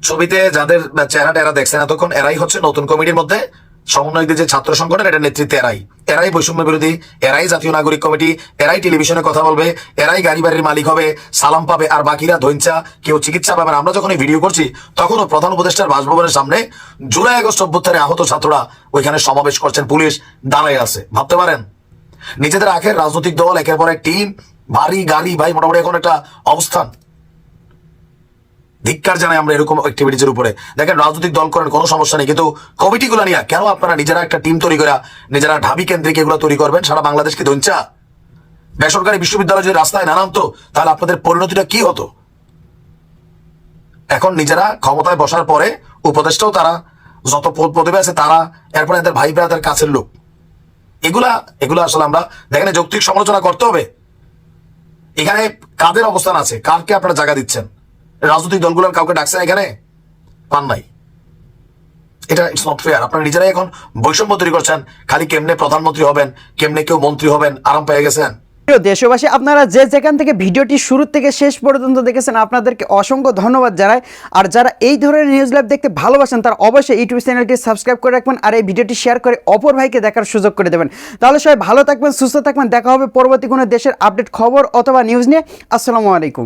ছবিতে যাদের চেহারাটা এরা দেখছেন এতক্ষণ, এরাই হচ্ছে নতুন কমিটির মধ্যে সমন্বয়কদের যে ছাত্র সংগঠন, এটা নেতৃত্বে এরাই বৈষম্য বিরোধী, এরাই জাতীয় নাগরিক কমিটি, এরাই টেলিভিশনে কথা বলবে, এরাই গাড়ি বাড়ির মালিক হবে, সালাম পাবে, আর বাকিরা ধৈঞ্চা, কেউ চিকিৎসা পাবে। আমরা যখন এই ভিডিও করছি তখনও প্রধান উপদেষ্টার বাসভবনের সামনে জুলাই আগস্ট অভ্যুত্থানে আহত ছাত্ররা ওইখানে সমাবেশ করছেন, পুলিশ দাঁড়ায় আছে। ভাবতে পারেন, নিজেদের আখের রাজনৈতিক দল, একের পর এক টিম, বাড়ি গাড়ি, ভাই মোটামুটি এখন একটা অবস্থান। ধিক্কার জানাই আমরা এরকম অ্যাক্টিভিটিজের উপরে। দেখেন, রাজনৈতিক দল করেন কোনো সমস্যা নেই, কিন্তু কমিটিগুলো নিয়ে কেন আপনারা নিজেরা একটা টিম তৈরি করে নিজেরা ঢাবি কেন্দ্রিক এগুলো তৈরি করবেন? সারা বাংলাদেশকে ধঞ্চা। বেসরকারি বিশ্ববিদ্যালয় যদি রাস্তায় না নামতো তাহলে আপনাদের পরিণতিটা কি হতো? এখন নিজেরা ক্ষমতায় বসার পরে উপদেষ্টাও তারা, যত পদবি আছে তারা, এরপরে এদের ভাই ব্রাদার কাছের লোক, এগুলা আসলে আমরা দেখেন যৌক্তিক সমালোচনা করতে হবে। এখানে কাদের অবস্থান আছে, কারকে আপনারা জায়গা দিচ্ছেন? রাজনৈতিক দলগুলোর কাউকে ডাকছেন এখানে? পান নাই। এটা ইটস নট ফেয়ার। আপনারা নিজেরাই এখন বৈষম্য তৈরি করছেন, খালি কেমনে প্রধানমন্ত্রী হবেন, কেমনে কেউ মন্ত্রী হবেন, আরাম পেয়ে গেছেন। প্রিয় দেশবাসী, আপনারা যে যেখান থেকে ভিডিওটি শুরু থেকে শেষ পর্যন্ত দেখেছেন আপনাদেরকে অসংখ্য ধন্যবাদ জানাই। আর যারা এই ধরনের নিউজ লাইভ দেখতে ভালোবাসেন তারা অবশ্যই ইউটিউব চ্যানেলটি সাবস্ক্রাইব করে রাখবেন, আর এই ভিডিওটি শেয়ার করে অপর ভাইকে দেখার সুযোগ করে দেবেন। তাহলে সবাই ভালো থাকবেন, সুস্থ থাকবেন। দেখা হবে পরবর্তী কোনো দেশের আপডেট খবর অথবা নিউজ নিয়ে। আসসালামু আলাইকুম।